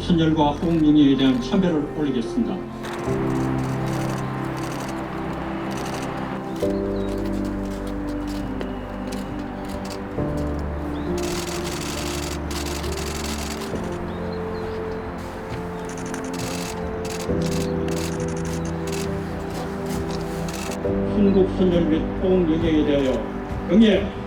선열과 호응영예에 대한 참배를 올리겠습니다. 순국 선열 및 호응영예에 대하여 영예.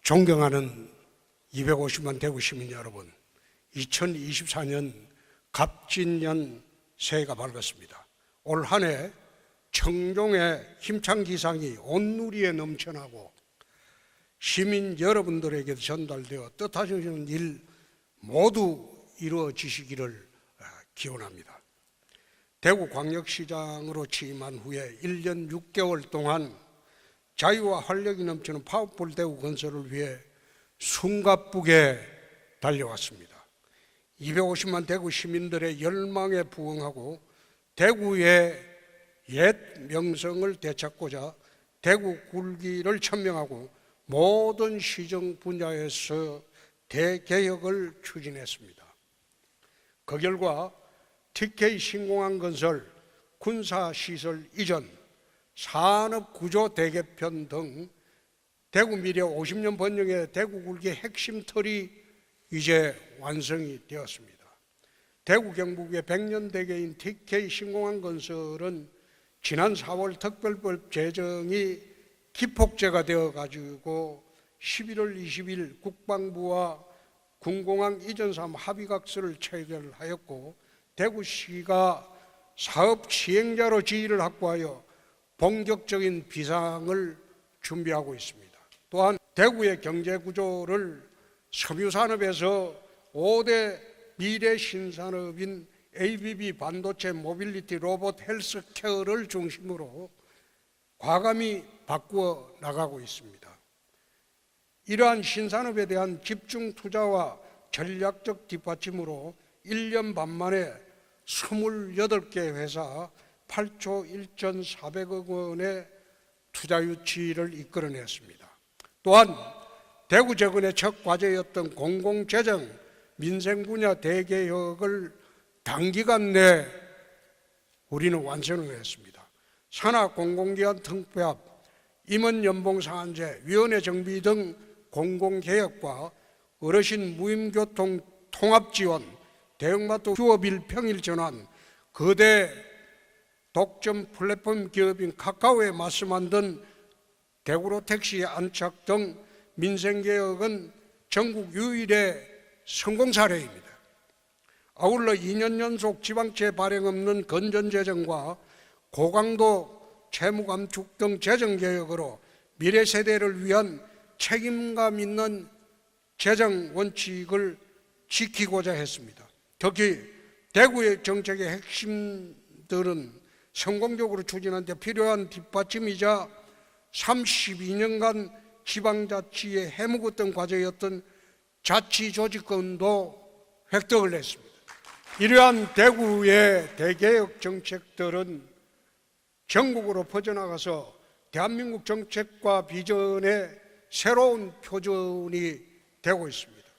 존경하는 250만 대구 시민 여러분, 2024년 갑진년 새해가 밝았습니다. 올 한 해 청룡의 힘찬 기상이 온누리에 넘쳐나고 시민 여러분들에게 전달되어 뜻하시는 일 모두 이루어지시기를 기원합니다. 대구광역시장으로 취임한 후에 1년 6개월 동안 자유와 활력이 넘치는 파워풀 대구 건설을 위해 숨가쁘게 달려왔습니다. 250만 대구 시민들의 열망에 부응하고 대구의 옛 명성을 되찾고자 대구 굴기를 천명하고 모든 시정 분야에서 대개혁을 추진했습니다. 그 결과 TK 신공항 건설, 군사시설 이전, 산업구조 대개편 등 대구 미래 50년 번영의 대구 굴기의 핵심 틀이 이제 완성이 되었습니다. 대구 경북의 100년 대계인 TK 신공항 건설은 지난 4월 특별법 제정이 기폭제가 되어가지고 11월 20일 국방부와 군공항 이전 사업 합의각서를 체결하였고 대구시가 사업 시행자로 지위를 확보하여 본격적인 비상을 준비하고 있습니다. 또한 대구의 경제구조를 섬유산업에서 5대 미래 신산업인 ABB 반도체 모빌리티 로봇 헬스케어를 중심으로 과감히 바꾸어 나가고 있습니다. 이러한 신산업에 대한 집중 투자와 전략적 뒷받침으로 1년 반 만에 28개 회사 8조 1,400억 원의 투자 유치를 이끌어냈습니다. 또한 대구 재건의 첫 과제였던 공공재정, 민생 분야 대개혁을 단기간 내 우리는 완성을 했습니다. 산하 공공기관 통폐합, 임원 연봉 상한제, 위원회 정비 등 공공개혁과 어르신 무임교통 통합지원, 대형마트 휴업일 평일 전환, 거대 독점 플랫폼 기업인 카카오에 맞서 만든 대구로 택시 안착 등 민생개혁은 전국 유일의 성공 사례입니다. 아울러 2년 연속 지방채 발행 없는 건전재정과 고강도 채무감축 등 재정개혁으로 미래 세대를 위한 책임감 있는 재정 원칙을 지키고자 했습니다. 특히 대구의 정책의 핵심들은 성공적으로 추진하는 데 필요한 뒷받침이자 32년간 지방자치의 해묵었던 과제였던 자치조직권도 획득을 했습니다. 이러한 대구의 대개혁 정책들은 전국으로 퍼져나가서 대한민국 정책과 비전의 새로운 표준이 되고 있습니다.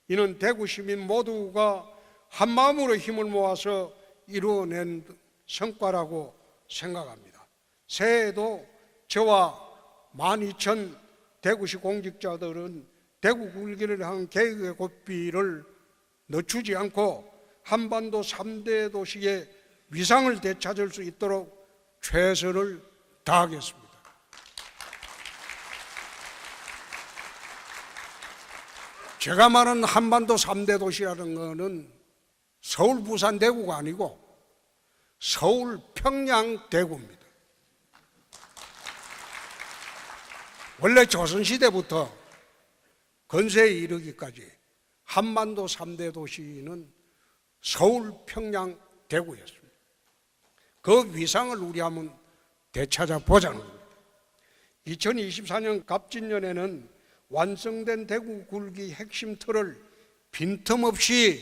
이는 대구 시민 모두가 한마음으로 힘을 모아서 이루어낸 성과라고 생각합니다. 새해에도 저와 12,000 대구시 공직자들은 대구 굴기를 향한 계획의 고삐를 늦추지 않고 한반도 3대 도시의 위상을 되찾을 수 있도록 최선을 다하겠습니다. 제가 말하는 한반도 3대 도시라는 것은 서울, 부산, 대구가 아니고 서울, 평양, 대구입니다. 원래 조선시대부터 근세에 이르기까지 한반도 3대 도시는 서울, 평양, 대구였습니다. 그 위상을 우리 한번 되찾아보자는 겁니다. 2024년 갑진년에는 완성된 대구 굴기 핵심 틀을 빈틈없이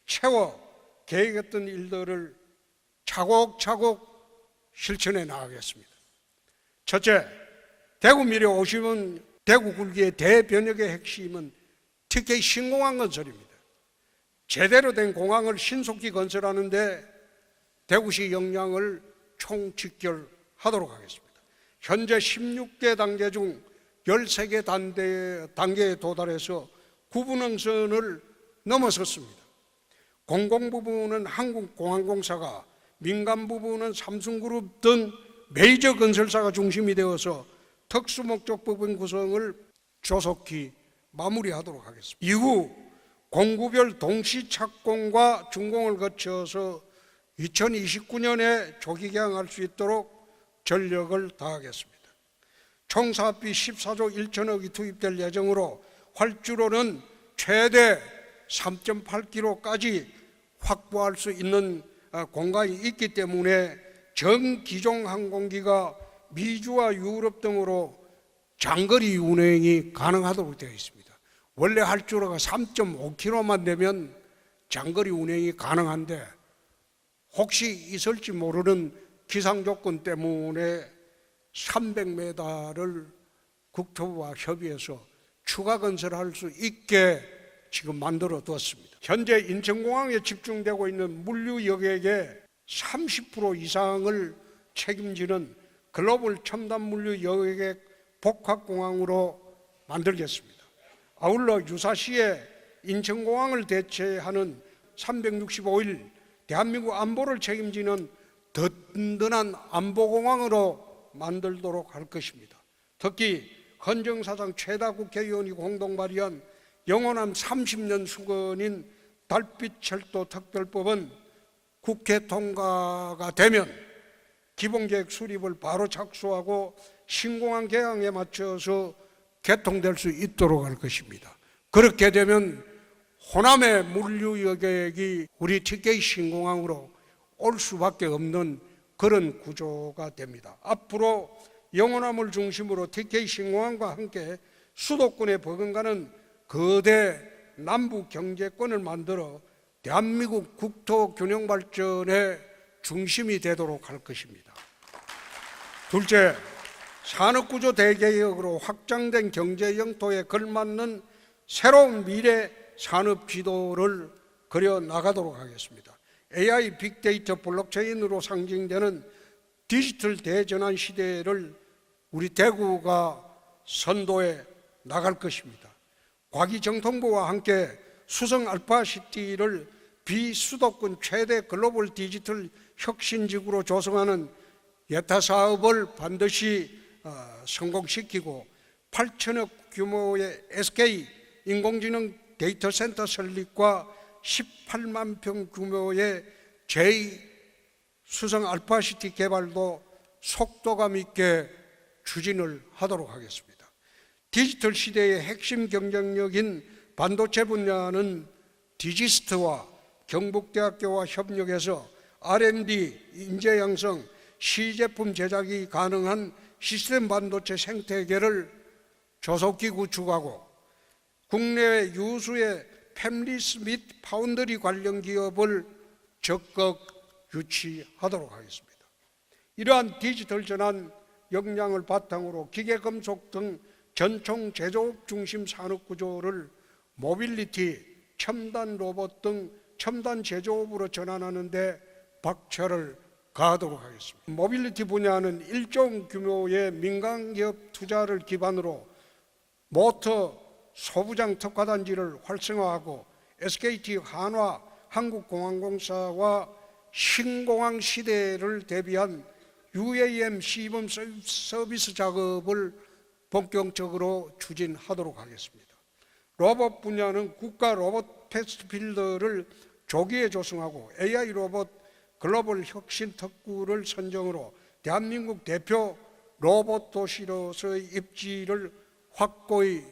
채워 계획했던 일들을 차곡차곡 실천해 나가겠습니다. 첫째, 대구 미래 50은 대구 굴기의 대변혁의 핵심은 TK 신공항 건설입니다. 제대로 된 공항을 신속히 건설하는데 대구시 역량을 총집결하도록 하겠습니다. 현재 16개 단계 중 13개 단계에 도달해서 구분응선을 넘어섰습니다. 공공 부분은 한국공항공사가, 민간 부분은 삼성그룹 등 메이저 건설사가 중심이 되어서 특수목적 부분 구성을 조속히 마무리하도록 하겠습니다. 이후 공구별 동시 착공과 준공을 거쳐서 2029년에 조기 개항할 수 있도록 전력을 다하겠습니다. 총 사업비 14조 1천억이 투입될 예정으로 활주로는 최대 3.8km까지 확보할 수 있는 공간이 있기 때문에 전 기종 항공기가 미주와 유럽 등으로 장거리 운행이 가능하도록 되어 있습니다. 원래 활주로가 3.5km만 되면 장거리 운행이 가능한데 혹시 있을지 모르는 기상 조건 때문에 300m를 국토부와 협의해서 추가 건설할 수 있게 지금 만들어 두었습니다. 현재 인천공항에 집중되고 있는 물류 여객의 30% 이상을 책임지는 글로벌 첨단 물류 여객 복합공항으로 만들겠습니다. 아울러 유사시에 인천공항을 대체하는 365일 대한민국 안보를 책임지는 든든한 안보공항으로 만들도록 할 것입니다. 특히 헌정사상 최다 국회의원이 공동 발의한 영원한 30년 수건인 달빛철도 특별법은 국회 통과가 되면 기본계획 수립을 바로 착수하고 신공항 개항에 맞춰서 개통될 수 있도록 할 것입니다. 그렇게 되면 호남의 물류 여객이 우리 TK 신공항으로 올 수밖에 없는 그런 구조가 됩니다. 앞으로 영호남을 중심으로 TK 신공항과 함께 수도권에 버금가는 거대 남북 경제권을 만들어 대한민국 국토 균형 발전의 중심이 되도록 할 것입니다. 둘째, 산업구조 대개혁으로 확장된 경제 영토에 걸맞는 새로운 미래 산업 지도를 그려 나가도록 하겠습니다. AI, 빅데이터, 블록체인으로 상징되는 디지털 대전환 시대를 우리 대구가 선도해 나갈 것입니다. 과기정통부와 함께 수성 알파시티를 비수도권 최대 글로벌 디지털 혁신지구로 조성하는 예타 사업을 반드시 성공시키고 8천억 규모의 SK 인공지능 데이터 센터 설립과 18만 평 규모의 제2수성 알파시티 개발도 속도감 있게 추진을 하도록 하겠습니다. 디지털 시대의 핵심 경쟁력인 반도체 분야는 디지스트와 경북대학교와 협력해서 R&D, 인재 양성, 시제품 제작이 가능한 시스템 반도체 생태계를 조속히 구축하고 국내외 유수의 팹리스 및 파운드리 관련 기업을 적극 유치하도록 하겠습니다. 이러한 디지털 전환 역량을 바탕으로 기계금속 등 전통 제조업 중심 산업 구조를 모빌리티, 첨단 로봇 등 첨단 제조업으로 전환하는 데 박차를 가하도록 하겠습니다. 모빌리티 분야는 1조 규모의 민간기업 투자를 기반으로 모터 소부장 특화단지를 활성화하고 SKT, 한화, 한국공항공사와 신공항 시대를 대비한 UAM 시범 서비스 작업을 본격적으로 추진하도록 하겠습니다. 로봇 분야는 국가 로봇 패스트필드를 조기에 조성하고 AI 로봇 글로벌 혁신 특구를 선정으로 대한민국 대표 로봇 도시로서의 입지를 확고히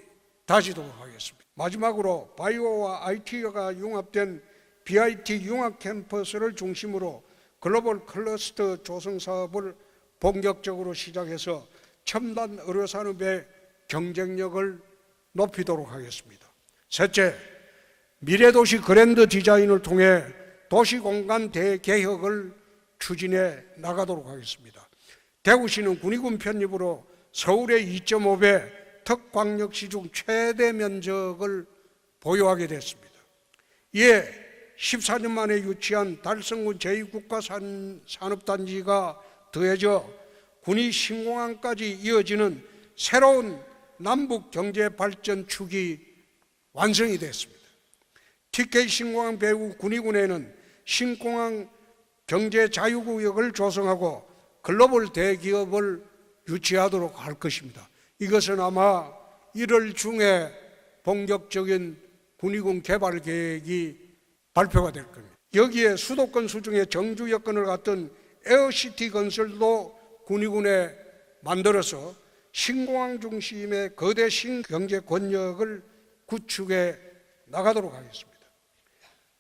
다지도록 하겠습니다. 마지막으로 바이오와 IT가 융합된 BIT 융합 캠퍼스를 중심으로 글로벌 클러스터 조성 사업을 본격적으로 시작해서 첨단 의료산업의 경쟁력을 높이도록 하겠습니다. 셋째, 미래도시 그랜드 디자인을 통해 도시공간 대개혁을 추진해 나가도록 하겠습니다. 대구시는 군의군 편입으로 서울의 2.5배 특광역시 중 최대 면적을 보유하게 됐습니다. 이에 14년 만에 유치한 달성군 제2국가산업단지가 더해져 군위 신공항까지 이어지는 새로운 남북경제발전축이 완성이 됐습니다. TK 신공항 배후 군위군에는 신공항 경제자유구역을 조성하고 글로벌 대기업을 유치하도록 할 것입니다. 이것은 아마 1월 중에 본격적인 군위군 개발 계획이 발표가 될 겁니다. 여기에 수도권 수중에 정주 여건을 갖던 에어시티 건설도 군위군에 만들어서 신공항 중심의 거대 신경제 권역을 구축해 나가도록 하겠습니다.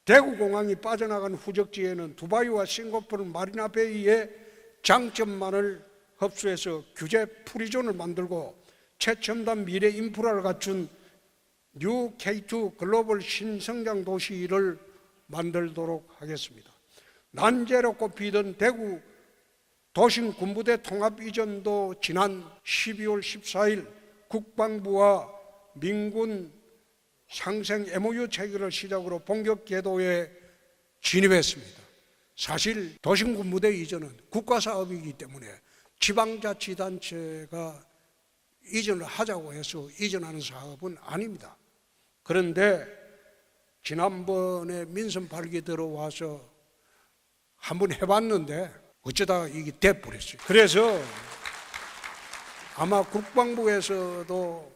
대구공항이 빠져나간 후적지에는 두바이와 싱가포르 마리나베이의 장점만을 흡수해서 규제 프리존을 만들고 최첨단 미래 인프라를 갖춘 뉴 K2 글로벌 신성장 도시를 만들도록 하겠습니다. 난제로 꼽히던 대구 도심 군부대 통합 이전도 지난 12월 14일 국방부와 민군 상생 MOU 체결을 시작으로 본격 궤도에 진입했습니다. 사실 도심 군부대 이전은 국가사업이기 때문에 지방자치단체가 이전을 하자고 해서 이전하는 사업은 아닙니다. 그런데 지난번에 민선 8기 들어와서 한번 해봤는데 어쩌다 이게 돼버렸어요. 그래서 아마 국방부에서도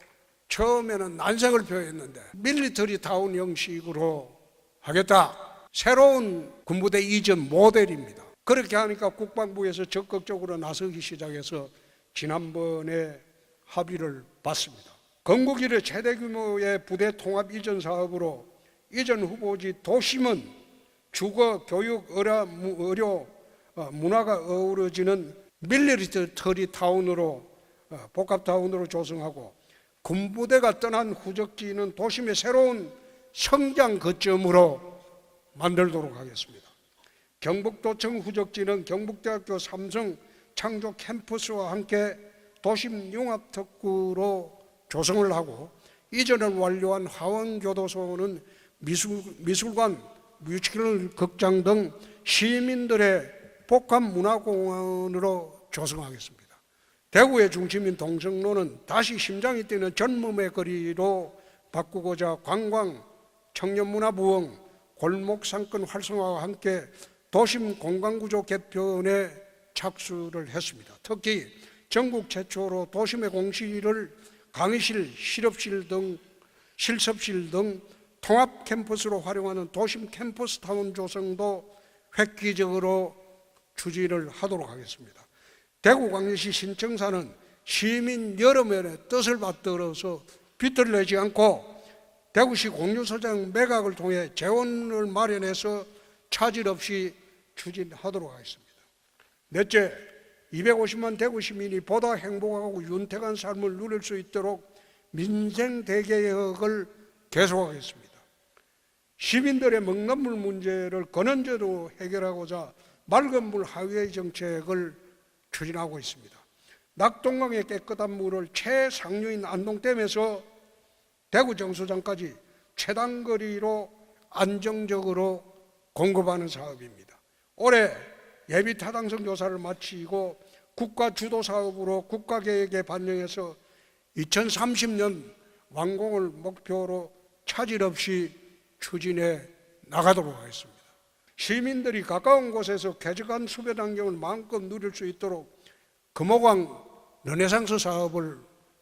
처음에는 난색을 표했는데 밀리터리 타운 형식으로 하겠다. 새로운 군부대 이전 모델입니다. 그렇게 하니까 국방부에서 적극적으로 나서기 시작해서 지난번에 합의를 받습니다. 건국 이래 최대 규모의 부대 통합 이전 사업으로 이전 후보지 도심은 주거, 교육, 의료, 문화가 어우러지는 밀리터리 타운으로 복합타운으로 조성하고 군부대가 떠난 후적지는 도심의 새로운 성장 거점으로 만들도록 하겠습니다. 경북도청 후적지는 경북대학교 삼성 창조 캠퍼스와 함께 도심 융합 특구로 조성을 하고 이전을 완료한 화원교도소는 미술관, 뮤지컬 극장 등 시민들의 복합문화공원으로 조성하겠습니다. 대구의 중심인 동성로는 다시 심장이 뛰는 젊음의 거리로 바꾸고자 관광, 청년문화 부흥, 골목상권 활성화와 함께 도심 공간구조 개편에 착수를 했습니다. 특히 전국 최초로 도심의 공실을 강의실, 실습실 등 통합 캠퍼스로 활용하는 도심 캠퍼스 타운 조성도 획기적으로 추진을 하도록 하겠습니다. 대구광역시 신청사는 시민 여러분의 뜻을 받들어서 빚을 내지 않고 대구시 공유소장 매각을 통해 재원을 마련해서 차질 없이 추진하도록 하겠습니다. 넷째, 250만 대구 시민이 보다 행복하고 윤택한 삶을 누릴 수 있도록 민생 대개혁을 계속하겠습니다. 시민들의 먹는물 문제를 근원적으로 해결하고자 맑은 물 하위의 정책을 추진하고 있습니다. 낙동강의 깨끗한 물을 최상류인 안동댐에서 대구 정수장까지 최단거리로 안정적으로 공급하는 사업입니다. 올해 예비 타당성 조사를 마치고 국가 주도 사업으로 국가계획에 반영해서 2030년 완공을 목표로 차질 없이 추진해 나가도록 하겠습니다. 시민들이 가까운 곳에서 쾌적한 수변 환경을 마음껏 누릴 수 있도록 금호강 르네상스 사업을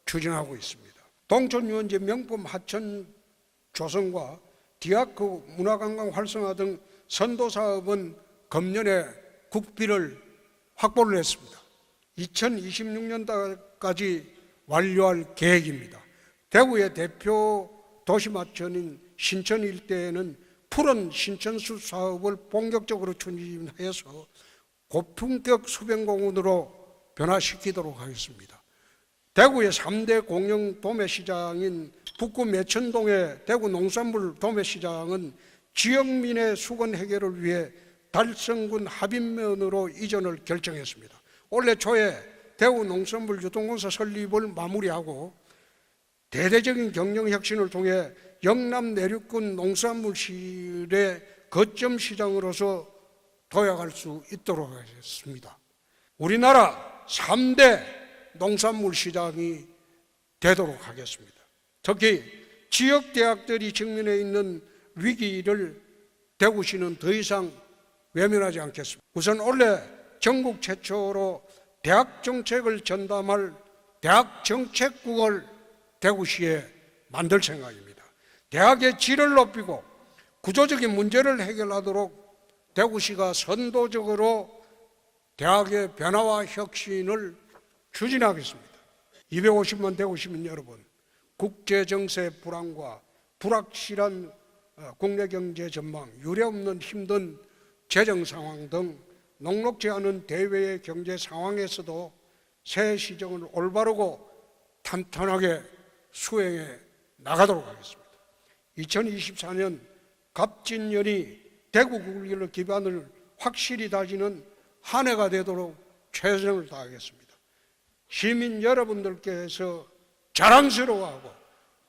추진하고 있습니다. 동촌 유원지 명품 하천 조성과 디아크 문화관광 활성화 등 선도 사업은 금년에 국비를 확보를 했습니다. 2026년까지 완료할 계획입니다. 대구의 대표 도시마천인 신천 일대에는 푸른 신천수 사업을 본격적으로 추진해서 고품격 수변공원으로 변화시키도록 하겠습니다. 대구의 3대 공영 도매시장인 북구 매천동의 대구 농산물 도매시장은 지역민의 수건 해결을 위해 달성군 합인면으로 이전을 결정했습니다. 올해 초에 대구 농산물 유통공사 설립을 마무리하고 대대적인 경영 혁신을 통해 영남 내륙군 농산물실의 거점 시장으로서 도약할 수 있도록 하겠습니다. 우리나라 3대 농산물 시장이 되도록 하겠습니다. 특히 지역 대학들이 직면해 있는 위기를 대구시는 더 이상 외면하지 않겠습니다. 우선 올해 전국 최초로 대학 정책을 전담할 대학 정책국을 대구시에 만들 생각입니다. 대학의 질을 높이고 구조적인 문제를 해결하도록 대구시가 선도적으로 대학의 변화와 혁신을 추진하겠습니다. 250만 대구시민 여러분, 국제정세 불안과 불확실한 국내 경제 전망, 유례없는 힘든 재정 상황 등 녹록지 않은 대외의 경제 상황에서도 새 시정을 올바르고 탄탄하게 수행해 나가도록 하겠습니다. 2024년 갑진년이 대구 국리를 기반을 확실히 다지는 한 해가 되도록 최선을 다하겠습니다. 시민 여러분들께서 자랑스러워하고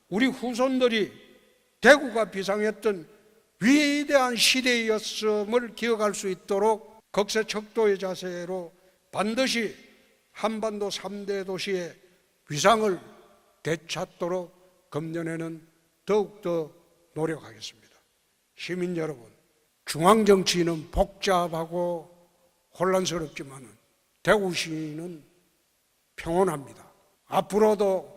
우리 후손들이 대구가 비상했던 위대한 시대였음을 기억할 수 있도록 극세척도의 자세로 반드시 한반도 3대 도시의 위상을 되찾도록 금년에는 더욱더 노력하겠습니다. 시민 여러분, 중앙정치는 복잡하고 혼란스럽지만 대구시는 평온합니다. 앞으로도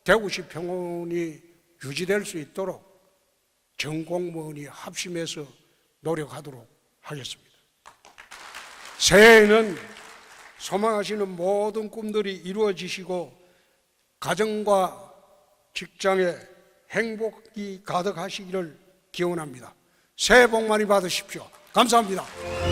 대구시 평온이 유지될 수 있도록 전 공무원이 합심해서 노력하도록 하겠습니다. 새해에는 소망하시는 모든 꿈들이 이루어지시고 가정과 직장에 행복이 가득하시기를 기원합니다. 새해 복 많이 받으십시오. 감사합니다.